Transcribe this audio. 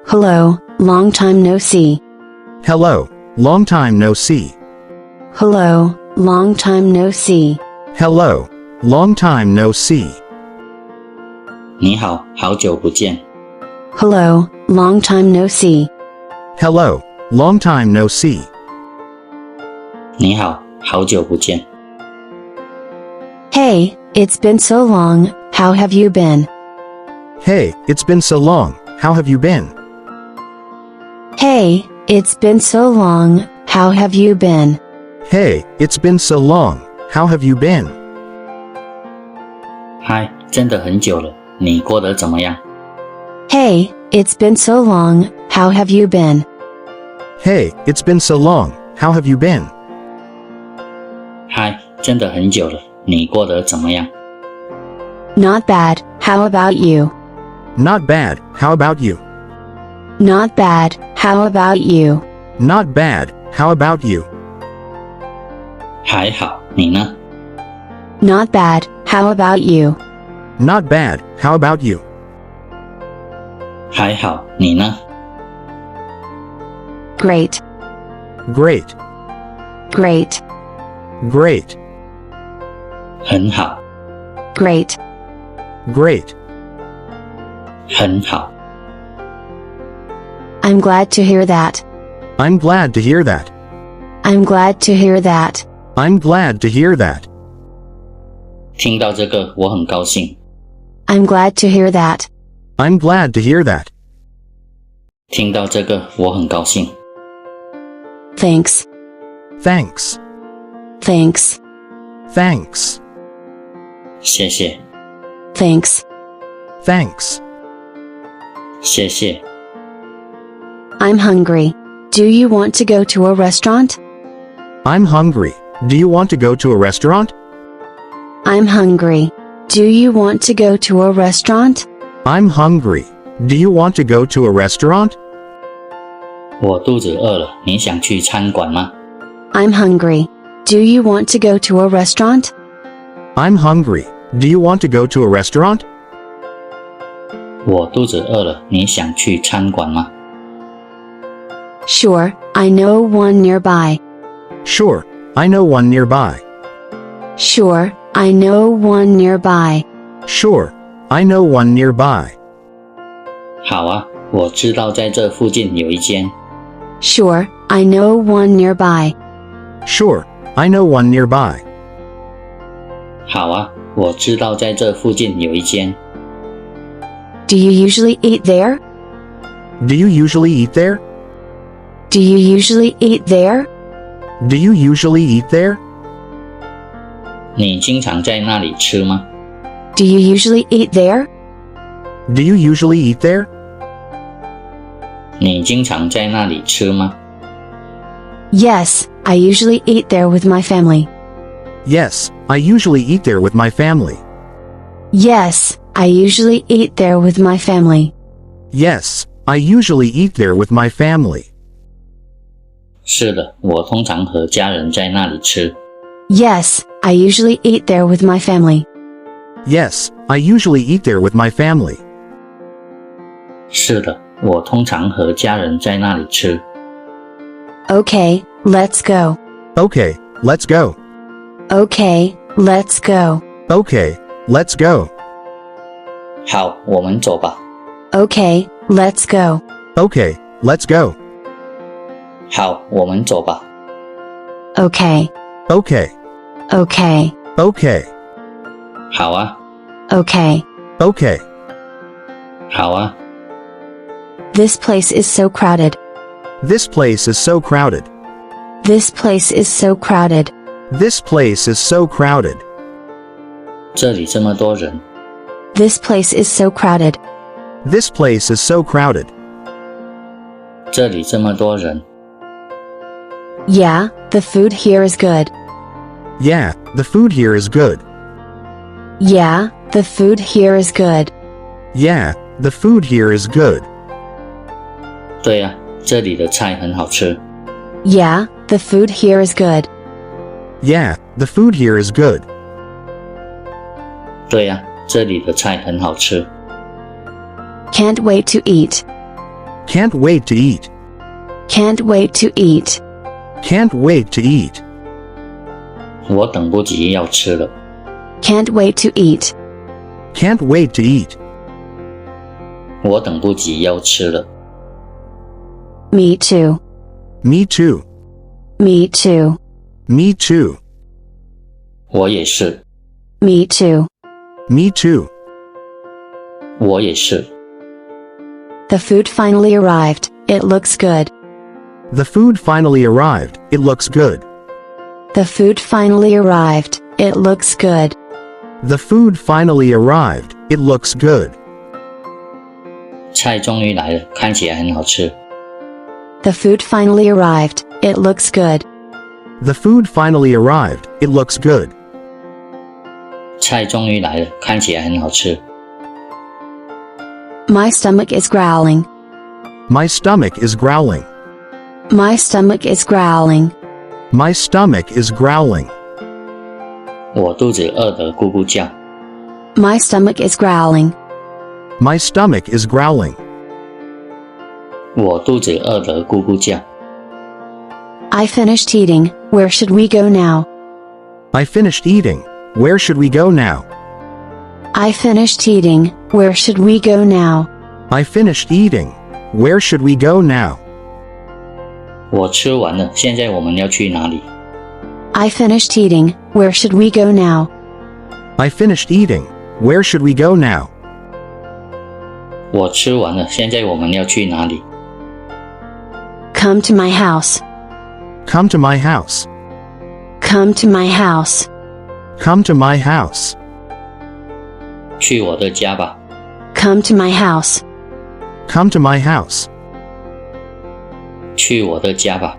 Hello, long time no see. Hello, long time no see. Hello, long time no see. Hello, long time no see. 你好，好久不见。Hello, long time no see. Hello, long time no see. 你好，好久不见。Hey, it's been so long, how have you been? Hey, it's been so long, how have you been? Hey, it's been so long, how have you been? Hey, it's been so long, how have you been? 嗨，真的很久了，你过得怎么样？ Hey, it's been so long, how have you been? Hey, it's been so long, how have you been? 嗨，真的很久了，你过得怎么样？ Not bad, how about you? Not bad, how about you? Not bad, how about you? Not bad, how about you? 还好，你呢？ Not bad, how about you? Not bad, how about you? 还好，你呢？ Great, Great, great, great, 很好， great. great. 很好， I'm glad to hear that. I'm glad to hear that. I'm glad to hear that. I'm glad to hear that. 听到这个我很高兴。 I'm glad to hear that. I'm glad to hear that. 听到这个我很高兴。 Thanks, Thanks, thanks, thanks, 谢谢， thanks. thanks. 谢谢。 I'm hungry. Do you want to go to a restaurant? I'm hungry. Do you want to go to a restaurant? I'm hungry. Do you want to go to a restaurant? I'm hungry. Do you want to go to a restaurant? 我肚子饿了，你想去餐馆吗？ I'm hungry. Do you want to go to a restaurant? I'm hungry. Do you want to go to a restaurant? 我肚子饿了，你想去餐馆吗？ Sure, I know one nearby. Sure, I know one nearby. Sure, I know one nearby. Sure, I know one nearby. 好啊，我知道在这附近有一间。 Sure, I know one nearby. Sure, I know one nearby. 好啊，我知道在这附近有一间。 Do you usually eat there? Do you usually eat there? Do you usually eat there? Do you usually eat there? 你经常在那里吃吗？ Do you usually eat there? Do you usually eat there? 你经常在那里吃吗？ Yes, I usually eat there with my family. Yes, I usually eat there with my family. Yes, I usually eat there with my family. Yes, I usually eat there with my family. 是的，我通常和家人在那里吃。 Yes, I usually eat there with my family. Yes, I usually eat there with my family. 是的，我通常和家人在那里吃。 Okay, let's go. Okay, let's go. Okay, let's go. Okay, let's go. 好，我们走吧。 Okay, let's go. Okay, let's go. 好，我们走吧。 Okay, Okay, okay, okay, 好啊， okay. okay. 好啊， This place is so crowded. This place is so crowded. This place is so crowded. This place is so crowded. 这里这么多人。 This place is so crowded. This place is so crowded. 这里这么多人。 Yeah, the food here is good. Yeah, the food here is good. Yeah, the food here is good. Yeah, the food here is good. 对呀，这里的菜很好吃。 Yeah, the food here is good. Yeah, the food here is good. 对呀，这里的菜很好吃。 Can't wait to eat. Can't wait to eat. Can't wait to eat. Can't wait to eat. 我等不及要吃了。Can't wait to eat. Can't wait to eat. 我等不及要吃了。Me too. Me too. Me too. Me too. 我也是。Me too. Me too. 我也是。The food finally arrived. It looks good. The food finally arrived. It looks good. The food finally arrived. It looks good. The food finally arrived. It looks good. 菜终于来了，看起来很好吃。The food finally arrived. It looks good. The food finally arrived. It looks good. 菜终于来了，看起来很好吃。My stomach is growling. My stomach is growling. My stomach is growling. My stomach is growling. 我肚子饿得咕咕叫。My stomach is growling. My stomach is growling. 我肚子饿得咕咕叫。I finished eating. Where should we go now? I finished eating. Where should we go now? I finished eating. Where should we go now? I finished eating. Where should we go now? 我吃完了，现在我们要去哪里？ I finished eating. Where should we go now? I finished eating. Where should we go now? 我吃完了，现在我们要去哪里？ Come to my house. Come to my house. Come to my house. Come to my house. 去我的家吧。 Come to my house. Come to my house. 去我的家吧。